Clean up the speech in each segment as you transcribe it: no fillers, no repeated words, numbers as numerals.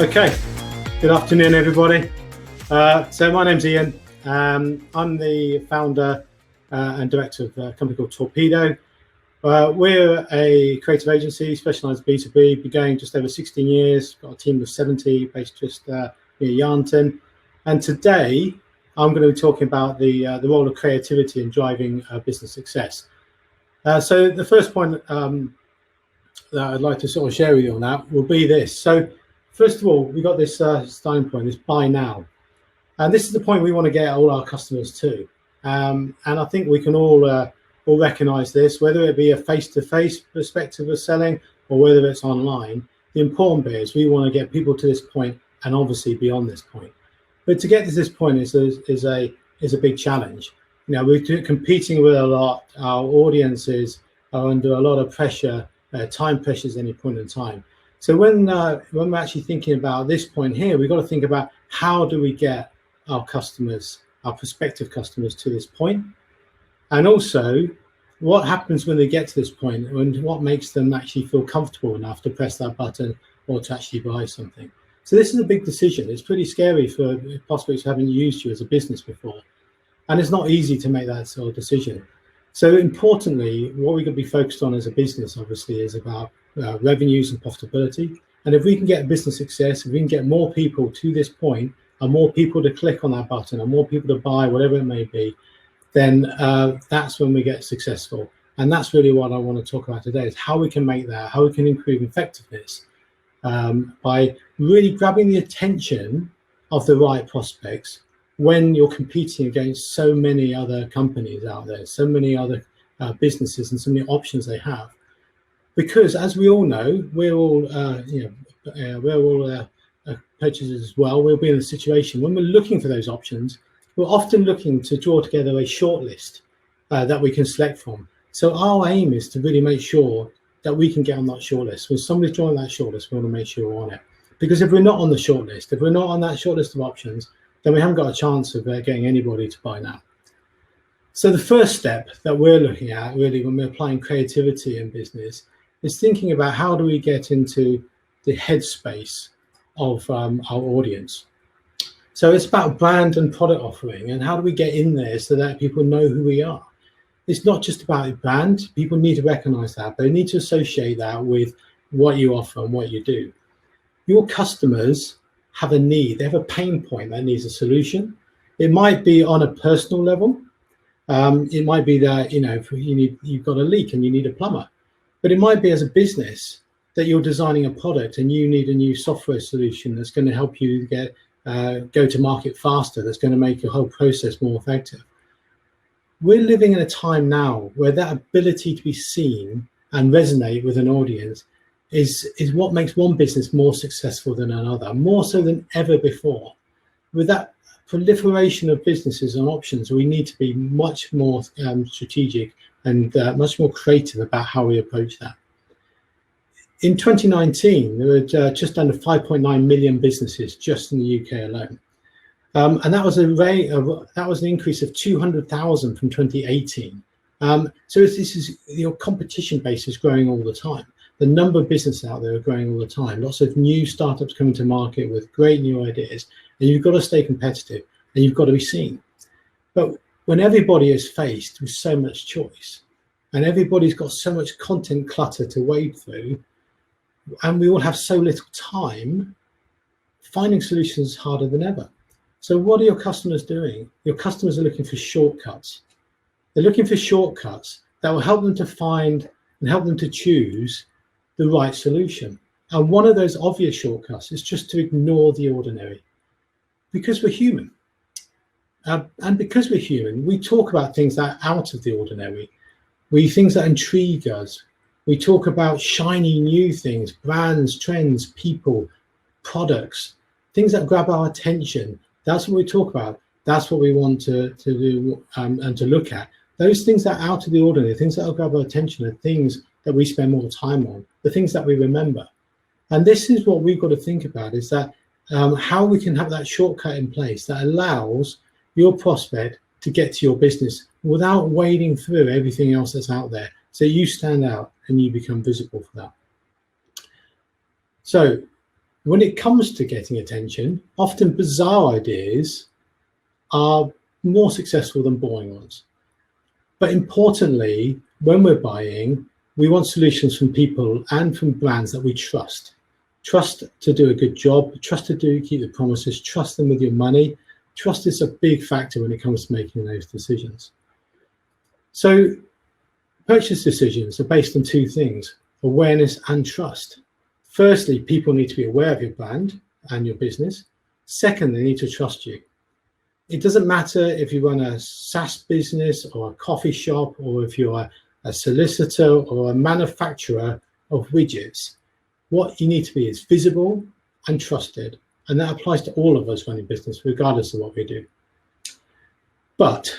Okay, good afternoon, everybody. So my name's Ian. I'm the founder and director of a company called Torpedo. We're a creative agency, specialised B2B, been going just over 16 years, got a team of 70 based just near Yarnton. And today I'm going to be talking about the role of creativity in driving business success. So the first point that I'd like to sort of share with you on that will be this. So first of all, we got this starting point, this buy now. And this is the point we want to get all our customers to. And I think we can all recognize this, whether it be a face-to-face perspective of selling or whether it's online. The important bit is we want to get people to this point and obviously beyond this point. But to get to this point is a big challenge. You know, we're competing with a lot. Our audiences are under a lot of pressure, time pressures at any point in time. So when we're actually thinking about this point here, we've got to think about how do we get our customers, our prospective customers, to this point, and also what happens when they get to this point and what makes them actually feel comfortable enough to press that button or to actually buy something. So this is a big decision. It's pretty scary for prospects who haven't used you as a business before, and it's not easy to make that sort of decision. So importantly, what we're going to be focused on as a business, obviously, is about revenues and profitability. And if we can get business success, if we can get more people to this point, and more people to click on that button, and more people to buy, whatever it may be, then that's when we get successful. And that's really what I want to talk about today, is how we can make that, how we can improve effectiveness by really grabbing the attention of the right prospects when you're competing against so many other companies out there, so many other businesses and so many options they have. Because as we all know, we're all purchasers as well. We'll be in a situation when we're looking for those options, we're often looking to draw together a short list that we can select from. So our aim is to really make sure that we can get on that short list. When somebody's drawing that short list, we want to make sure we're on it. Because if we're not on the short list, if we're not on that short list of options, then we haven't got a chance of getting anybody to buy now. So the first step that we're looking at, really, when we're applying creativity in business, is thinking about how do we get into the headspace of our audience. So it's about brand and product offering, and how do we get in there so that people know who we are. It's not just about brand. People need to recognize that, but they need to associate that with what you offer and what you do. Your customers have a need. They have a pain point that needs a solution. It might be on a personal level. It might be that, you know, you've got a leak and you need a plumber. But it might be as a business that you're designing a product and you need a new software solution that's going to help you get go to market faster, that's going to make your whole process more effective. We're living in a time now where that ability to be seen and resonate with an audience is what makes one business more successful than another, more so than ever before. With that proliferation of businesses and options, we need to be much more strategic and much more creative about how we approach that. In 2019, there were just under 5.9 million businesses just in the UK alone. And that was an increase of 200,000 from 2018. So this is, your competition base is growing all the time. The number of businesses out there are growing all the time. Lots of new startups coming to market with great new ideas, and you've got to stay competitive and you've got to be seen. But when everybody is faced with so much choice and everybody's got so much content clutter to wade through, and we all have so little time, finding solutions is harder than ever. So what are your customers doing? Your customers are looking for shortcuts. They're looking for shortcuts that will help them to find and help them to choose the right solution. And one of those obvious shortcuts is just to ignore the ordinary, because we're human. And because we're human, we talk about things that are out of the ordinary, things that intrigue us. We talk about shiny new things, brands, trends, people, products, things that grab our attention. That's what we talk about. That's what we want to do and to look at. Those things that are out of the ordinary, things that will grab our attention, are things that we spend more time on, the things that we remember. And this is what we've got to think about, is that how we can have that shortcut in place that allows your prospect to get to your business without wading through everything else that's out there. So you stand out and you become visible for that. So When it comes to getting attention, often bizarre ideas are more successful than boring ones. But importantly, when we're buying, we want solutions from people and from brands that we trust. Trust to do a good job, trust to keep the promises, trust them with your money. Trust is a big factor when it comes to making those decisions. So purchase decisions are based on two things: awareness and trust. Firstly, people need to be aware of your brand and your business. Second, they need to trust you. It doesn't matter if you run a SaaS business or a coffee shop, or if you're a solicitor or a manufacturer of widgets. What you need to be is visible and trusted. And that applies to all of us running business, regardless of what we do. But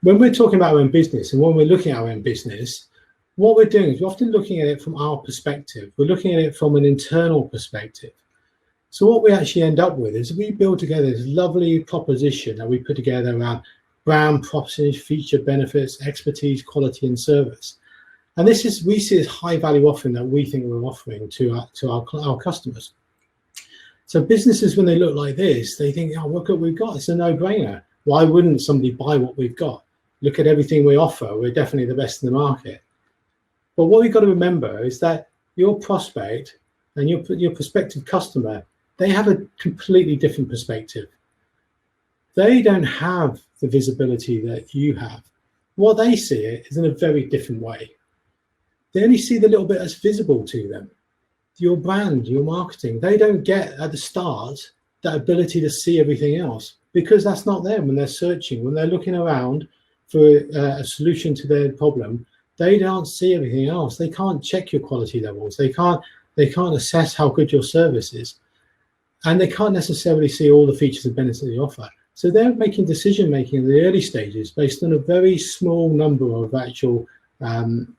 when we're talking about our own business and when we're looking at our own business, what we're doing is we're often looking at it from our perspective. We're looking at it from an internal perspective. So what we actually end up with is we build together this lovely proposition that we put together around brand proposition, feature, benefits, expertise, quality, and service. And this is, we see as high value offering that we think we're offering to our customers. So businesses, when they look like this, they think, oh, look what we've got. It's a no-brainer. Why wouldn't somebody buy what we've got? Look at everything we offer. We're definitely the best in the market. But what we've got to remember is that your prospect and your prospective customer, they have a completely different perspective. They don't have the visibility that you have. What they see it is in a very different way. They only see the little bit that's visible to them. Your brand, your marketing, they don't get at the start that ability to see everything else, because that's not them when they're searching, when they're looking around for a solution to their problem. They don't see everything else. They can't check your quality levels. They can't assess how good your service is. And they can't necessarily see all the features and benefits that you offer. So they're making decision-making in the early stages based on a very small number of actual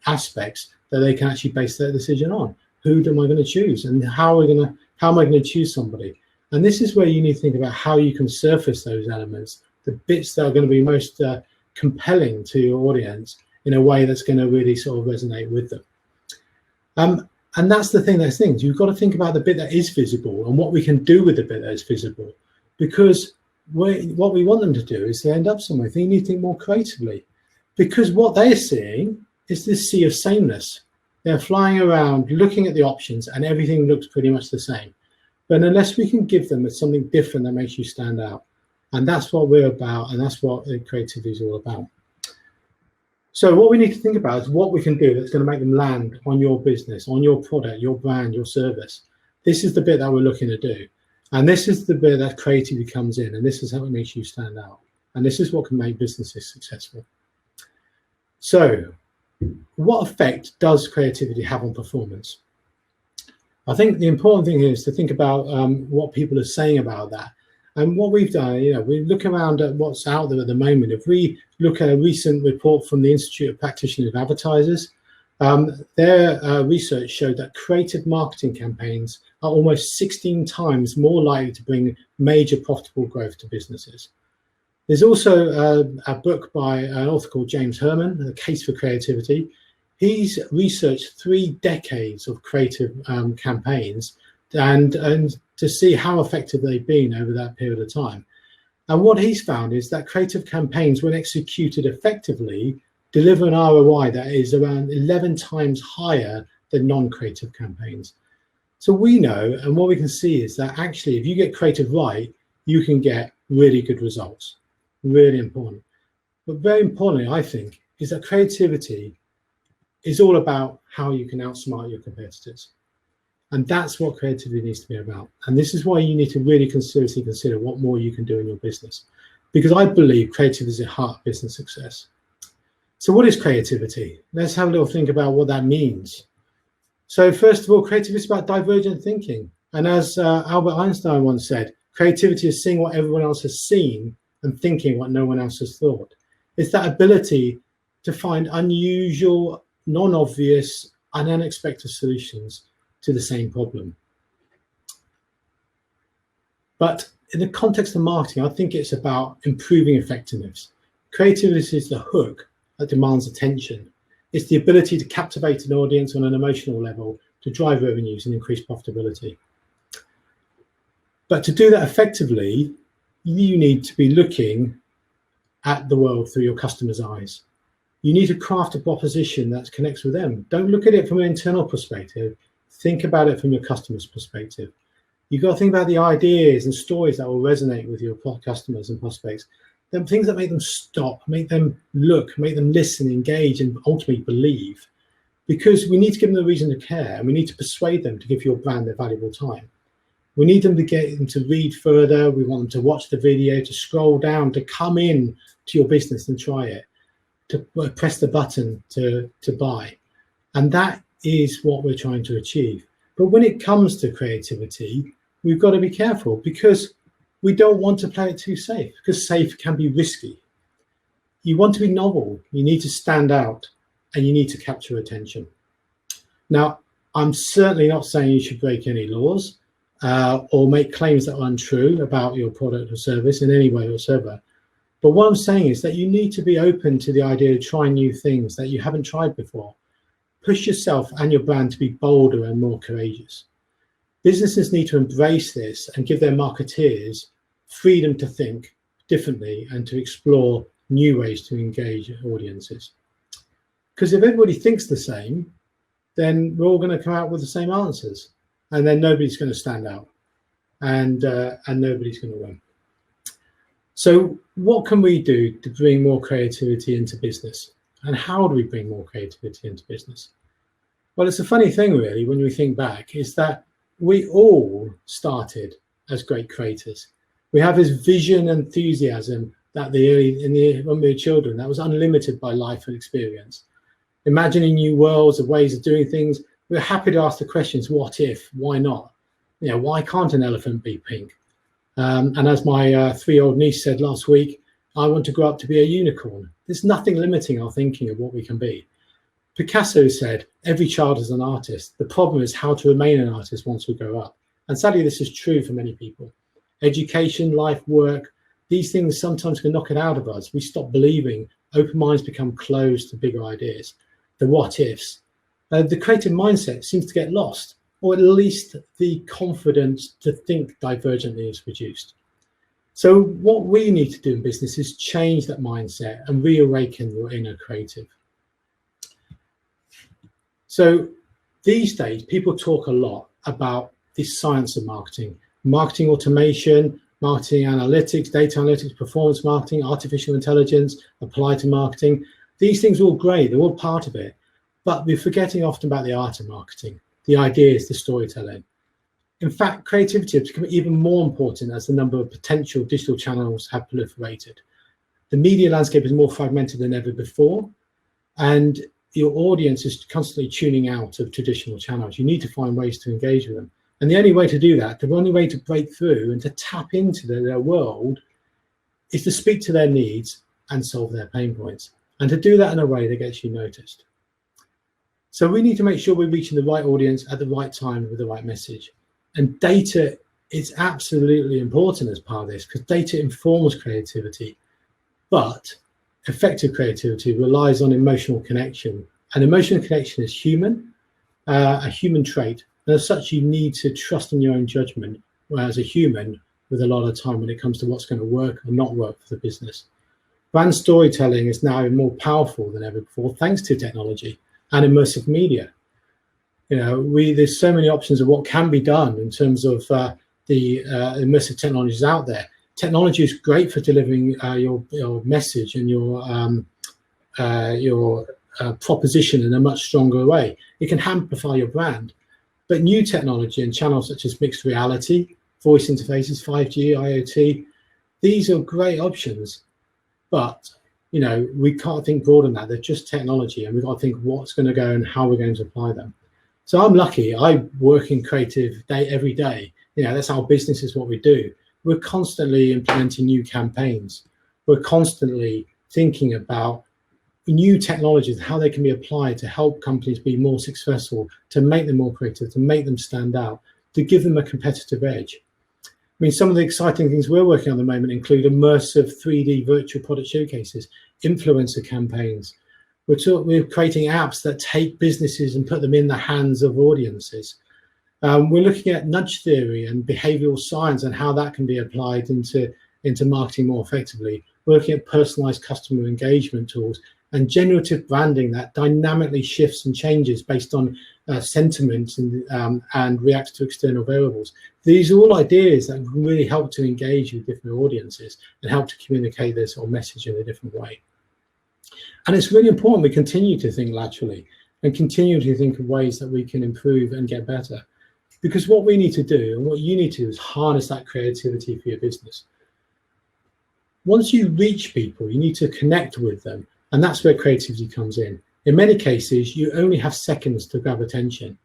aspects that they can actually base their decision on. Who am I going to choose, and how am I going to choose somebody? And this is where you need to think about how you can surface those elements, the bits that are going to be most compelling to your audience in a way that's going to really sort of resonate with them. And that's the thing, you've got to think about the bit that is visible and what we can do with the bit that is visible, because what we want them to do is to end up somewhere. They need to think more creatively, because what they're seeing is this sea of sameness. They're flying around looking at the options and everything looks pretty much the same. But unless we can give them something different that makes you stand out, and that's what we're about, and that's what creativity is all about. So what we need to think about is what we can do that's going to make them land on your business, on your product, your brand, your service. This is the bit that we're looking to do. And this is the bit that creativity comes in, and this is how it makes you stand out. And this is what can make businesses successful. So what effect does creativity have on performance? I think the important thing here is to think about what people are saying about that. And what we've done, we look around at what's out there at the moment. If we look at a recent report from the Institute of Practitioners of Advertisers, their research showed that creative marketing campaigns are almost 16 times more likely to bring major profitable growth to businesses. There's also a book by an author called James Herman, The Case for Creativity. He's researched 3 decades of creative campaigns and to see how effective they've been over that period of time. And what he's found is that creative campaigns, when executed effectively, deliver an ROI that is around 11 times higher than non-creative campaigns. So we know, and what we can see is that actually, if you get creative right, you can get really good results. Really important. But very importantly, I think, is that creativity is all about how you can outsmart your competitors. And that's what creativity needs to be about. And this is why you need to really seriously consider what more you can do in your business. Because I believe creativity is the heart of business success. So what is creativity? Let's have a little think about what that means. So first of all, creativity is about divergent thinking. And as Albert Einstein once said, creativity is seeing what everyone else has seen and thinking what no one else has thought. It's that ability to find unusual, non-obvious, and unexpected solutions to the same problem. But in the context of marketing, I think it's about improving effectiveness. Creativity is the hook that demands attention. It's the ability to captivate an audience on an emotional level, to drive revenues and increase profitability. But to do that effectively, you need to be looking at the world through your customer's eyes. You need to craft a proposition that connects with them. Don't look at it from an internal perspective. Think about it from your customer's perspective. You've got to think about the ideas and stories that will resonate with your customers and prospects. The things that make them stop, make them look, make them listen, engage, and ultimately believe. Because we need to give them a reason to care, and we need to persuade them to give your brand their valuable time. We need them to get them to read further. We want them to watch the video, to scroll down, to come in to your business and try it, to press the button to buy. And that is what we're trying to achieve. But when it comes to creativity, we've got to be careful, because we don't want to play it too safe, because safe can be risky. You want to be novel, you need to stand out, and you need to capture attention. Now, I'm certainly not saying you should break any laws or make claims that are untrue about your product or service in any way whatsoever. But what I'm saying is that you need to be open to the idea of trying new things that you haven't tried before. Push yourself and your brand to be bolder and more courageous. Businesses need to embrace this and give their marketeers freedom to think differently and to explore new ways to engage audiences. Because if everybody thinks the same, then we're all going to come out with the same answers, and then nobody's going to stand out, and nobody's going to win. So what can we do to bring more creativity into business? And how do we bring more creativity into business? Well, it's a funny thing, really, when we think back, is that we all started as great creators. We have this vision and enthusiasm that when we were children, that was unlimited by life and experience. Imagining new worlds of ways of doing things. We're happy to ask the questions, what if, why not? You know, why can't an elephant be pink? And as my 3-year-old niece said last week, I want to grow up to be a unicorn. There's nothing limiting our thinking of what we can be. Picasso said, every child is an artist. The problem is how to remain an artist once we grow up. And sadly, this is true for many people. Education, life, work, these things sometimes can knock it out of us. We stop believing. Open minds become closed to bigger ideas. The what ifs. The creative mindset seems to get lost, or at least the confidence to think divergently is reduced. So what we need to do in business is change that mindset and reawaken your inner creative. So these days, people talk a lot about the science of marketing, marketing automation, marketing analytics, data analytics, performance marketing, artificial intelligence, applied to marketing. These things are all great, they're all part of it, but we're forgetting often about the art of marketing, the ideas, the storytelling. In fact, creativity has become even more important as the number of potential digital channels have proliferated. The media landscape is more fragmented than ever before, and your audience is constantly tuning out of traditional channels. You need to find ways to engage with them. And the only way to do that, the only way to break through and to tap into their world is to speak to their needs and solve their pain points. And to do that in a way that gets you noticed. So we need to make sure we're reaching the right audience at the right time with the right message. And data is absolutely important as part of this, because data informs creativity. But effective creativity relies on emotional connection. And emotional connection is human, a human trait. And as such, you need to trust in your own judgment as a human with a lot of time when it comes to what's going to work or not work for the business. Brand storytelling is now more powerful than ever before, thanks to technology and immersive media. You know, there's so many options of what can be done in terms of the immersive technologies out there. Technology is great for delivering your message and your proposition in a much stronger way. It can amplify your brand. But new technology and channels such as mixed reality, voice interfaces, 5G, IoT, these are great options. But, you know, we can't think broader than that. They're just technology, and we've got to think what's going to go and how we're going to apply them. So I'm lucky. I work in creative every day. You know, that's our business, is what we do. We're constantly implementing new campaigns. We're constantly thinking about new technologies, how they can be applied to help companies be more successful, to make them more creative, to make them stand out, to give them a competitive edge. I mean, some of the exciting things we're working on at the moment include immersive 3D virtual product showcases, influencer campaigns. We're creating apps that take businesses and put them in the hands of audiences. We're looking at nudge theory and behavioral science and how that can be applied into marketing more effectively. We're looking at personalized customer engagement tools and generative branding that dynamically shifts and changes based on sentiment and reacts to external variables. These are all ideas that can really help to engage with different audiences and help to communicate this or message in a different way. And it's really important we continue to think laterally and continue to think of ways that we can improve and get better. Because what we need to do and what you need to do is harness that creativity for your business. Once you reach people, you need to connect with them. And that's where creativity comes in. In many cases, you only have seconds to grab attention.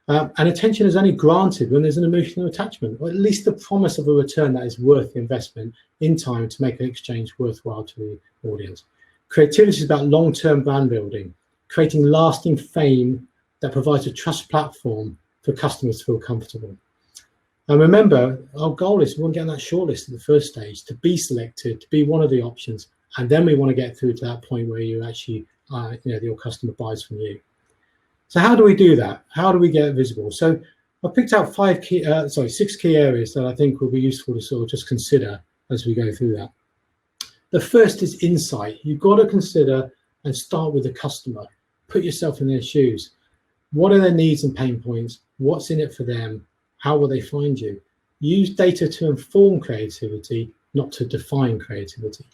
And attention is only granted when there's an emotional attachment, or at least the promise of a return that is worth the investment in time to make an exchange worthwhile to the audience. Creativity is about long-term brand building, creating lasting fame that provides a trust platform for customers to feel comfortable. And remember, our goal is we want to get on that shortlist at the first stage, to be selected, to be one of the options. And then we want to get through to that point where you actually, your customer buys from you. So how do we do that? How do we get visible? So I've picked out 6 key areas that I think will be useful to sort of just consider as we go through that. The first is insight. You've got to consider and start with the customer. Put yourself in their shoes. What are their needs and pain points? What's in it for them? How will they find you? Use data to inform creativity, not to define creativity.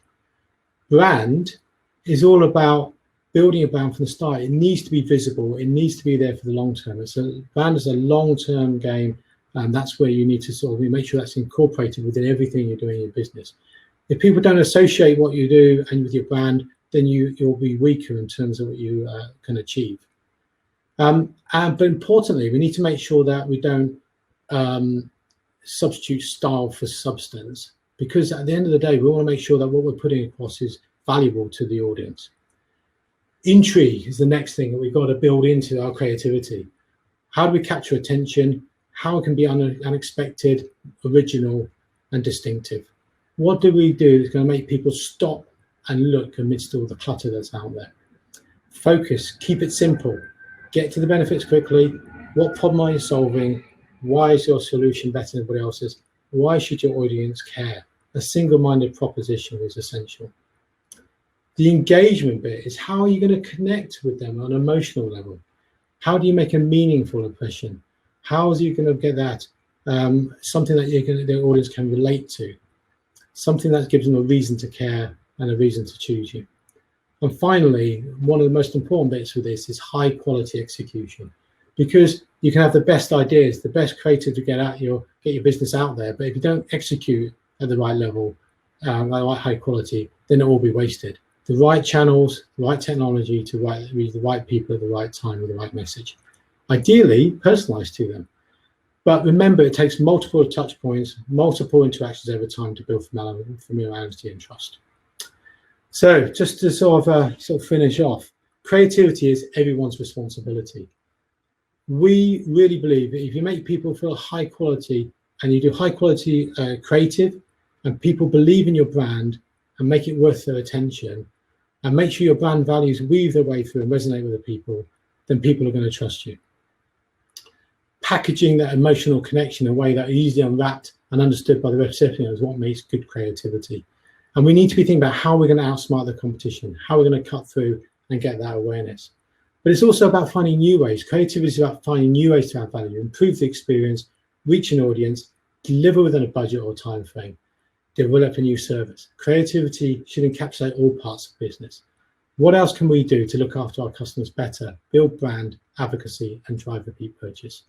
Brand is all about building a brand from the start. It needs to be visible. It needs to be there for the long term. Brand is a long-term game, and that's where you need to sort of make sure that's incorporated within everything you're doing in your business. If people don't associate what you do and with your brand, then you'll be weaker in terms of what you can achieve. But importantly, we need to make sure that we don't substitute style for substance, because at the end of the day, we want to make sure that what we're putting across is valuable to the audience. Intrigue is the next thing that we've got to build into our creativity. How do we capture attention? How it can be unexpected, original, and distinctive? What do we do that's going to make people stop and look amidst all the clutter that's out there? Focus, keep it simple. Get to the benefits quickly. What problem are you solving? Why is your solution better than everybody else's? Why should your audience care? A single-minded proposition is essential. The engagement bit is how are you going to connect with them on an emotional level? How do you make a meaningful impression? How are you going to get that something that the audience can relate to? Something that gives them a reason to care and a reason to choose you. And finally, one of the most important bits with this is high quality execution, because you can have the best ideas, the best creative to get your business out there, but if you don't execute at the right level, at the right high quality, then it will be wasted. The right channels, the right technology to reach the right people at the right time with the right message. Ideally, personalized to them. But remember, it takes multiple touch points, multiple interactions over time to build familiarity and trust. So just to sort of finish off, creativity is everyone's responsibility. We really believe that if you make people feel high quality and you do high quality creative, and people believe in your brand and make it worth their attention, and make sure your brand values weave their way through and resonate with the people, then people are going to trust you. Packaging that emotional connection in a way that is easily unwrapped and understood by the recipient is what makes good creativity. And we need to be thinking about how we're going to outsmart the competition, how we're going to cut through and get that awareness. But it's also about finding new ways. Creativity is about finding new ways to add value, improve the experience, reach an audience, deliver within a budget or time frame, develop a new service. Creativity should encapsulate all parts of business. What else can we do to look after our customers better, build brand advocacy, and drive repeat purchase?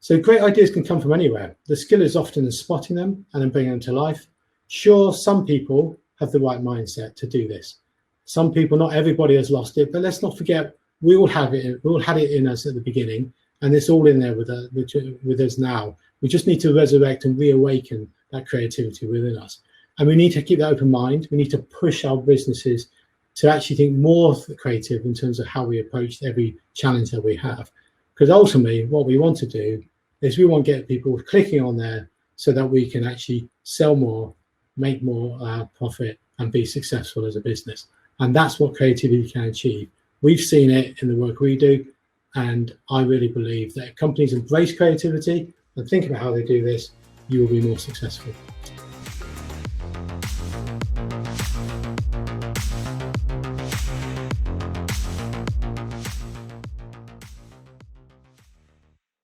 So great ideas can come from anywhere. The skill is often in spotting them and then bringing them to life. Sure, some people have the right mindset to do this. Some people, not everybody has lost it, but let's not forget, we all have it. We all had it in us at the beginning, and it's all in there with us now. We just need to resurrect and reawaken that creativity within us. And we need to keep that open mind. We need to push our businesses to actually think more creative in terms of how we approach every challenge that we have. Because ultimately, what we want to do is we want to get people clicking on there so that we can actually sell more, make more profit, and be successful as a business. And that's what creativity can achieve. We've seen it in the work we do, And I really believe that if companies embrace creativity and think about how they do this, you will be more successful.